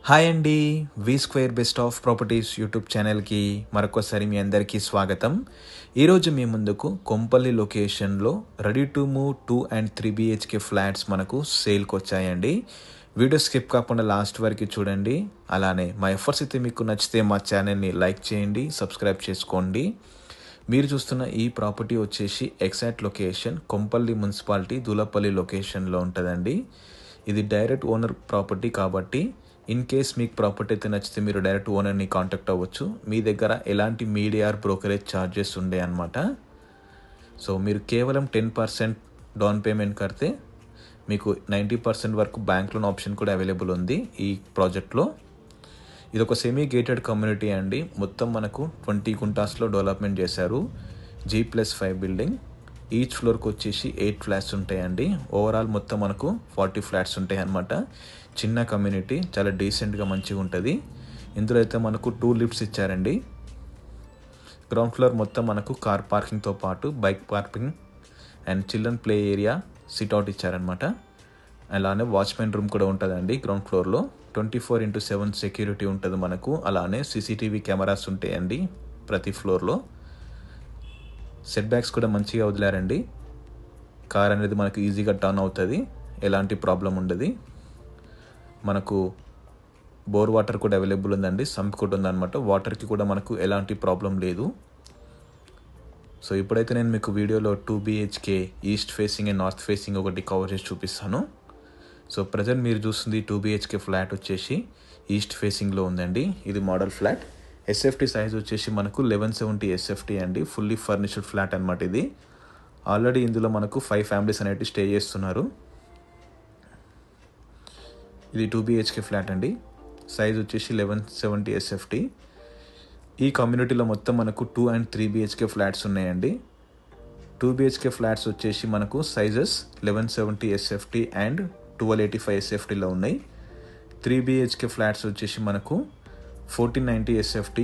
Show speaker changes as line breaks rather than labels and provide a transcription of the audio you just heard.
Hi అండి. V Square best of properties YouTube ఛానల్కి మరొకసారి మీ అందరికీ స్వాగతం. ఈరోజు మీ ముందుకు కొంపల్లి లొకేషన్లో ready to move 2 and 3 BHK flats మనకు సేల్కి వచ్చాయండి. వీడియో స్కిప్ కాకుండా లాస్ట్ వరకు చూడండి. అలానే మా ఎఫర్ట్స్ అయితే మీకు నచ్చితే మా ఛానల్ని లైక్ చేయండి, సబ్స్క్రైబ్ చేసుకోండి. మీరు చూస్తున్న ఈ ప్రాపర్టీ వచ్చేసి exact location Kompally municipality Dulapalli లొకేషన్లో ఉంటుందండి. ఇది డైరెక్ట్ ఓనర్ ప్రాపర్టీ కాబట్టి ఇన్ కేస్ మీకు ప్రాపర్టీ అయితే నచ్చితే మీరు డైరెక్ట్ ఓనర్ని కాంటాక్ట్ అవ్వచ్చు. మీ దగ్గర ఎలాంటి మీడియా ఆర్ బ్రోకరేజ్ ఛార్జెస్ ఉండే అనమాట. సో మీరు కేవలం 10% డౌన్ పేమెంట్ కడితే మీకు 90% వరకు బ్యాంక్ లోన్ ఆప్షన్ కూడా అవైలబుల్ ఉంది ఈ ప్రాజెక్ట్లో. ఇది ఒక సెమీ గేటెడ్ కమ్యూనిటీ అండి. మొత్తం మనకు 20 గుంటాస్లో డెవలప్మెంట్ చేశారు. G+5 building. ఈచ్ ఫ్లోర్కి వచ్చేసి 8 ఫ్లాట్స్ ఉంటాయండి. ఓవరాల్ మొత్తం మనకు 40 ఫ్లాట్స్ ఉంటాయి అన్నమాట. చిన్న కమ్యూనిటీ, చాలా డీసెంట్గా మంచిగా ఉంటుంది. ఇందులో అయితే మనకు 2 లిఫ్ట్స్ ఇచ్చారండి. గ్రౌండ్ ఫ్లోర్ మొత్తం మనకు కార్ పార్కింగ్తో పాటు bike parking and children play area, sit-out ఇచ్చారనమాట. అలానే వాచ్మెన్ రూమ్ కూడా ఉంటుందండి గ్రౌండ్ ఫ్లోర్లో. 24/7 సెక్యూరిటీ ఉంటుంది మనకు. అలానే CCTV కెమెరాస్ ఉంటాయండి ప్రతి ఫ్లోర్లో. సెట్ బ్యాక్స్ కూడా మంచిగా వదిలారండి. కార్ అనేది మనకు ఈజీగా టర్న్ అవుతుంది, ఎలాంటి ప్రాబ్లం ఉండదు. మనకు బోర్ వాటర్ కూడా అవైలబుల్ ఉందండి. సంప్ కూడా ఉందన్నమాట. వాటర్కి కూడా మనకు ఎలాంటి ప్రాబ్లం లేదు. సో ఇప్పుడైతే నేను మీకు వీడియోలో 2 BHK east facing and north facing ఒకటి కవర్ చేసి చూపిస్తాను. సో ప్రజెంట్ మీరు చూస్తుంది 2 BHK ఫ్లాట్ వచ్చేసి ఈస్ట్ ఫేసింగ్లో ఉందండి. ఇది మోడల్ ఫ్లాట్. SFT సైజ్ వచ్చేసి మనకు 1170 SFT అండి. ఫుల్లీ ఫర్నిష్డ్ ఫ్లాట్ అనమాట ఇది. ఆల్రెడీ ఇందులో మనకు 5 ఫ్యామిలీస్ అనేవి స్టే చేస్తున్నారు. ఇది 2 BHK ఫ్లాట్ అండి. సైజ్ వచ్చేసి 1170 SFT. ఈ కమ్యూనిటీలో మొత్తం మనకు 2 and 3 BHK ఫ్లాట్స్ ఉన్నాయండి. 2 BHK ఫ్లాట్స్ వచ్చేసి మనకు సైజెస్ 1170 SFT అండ్ 1285 SFTలో ఉన్నాయి. 3 BHK ఫ్లాట్స్ వచ్చేసి మనకు 1490 SFT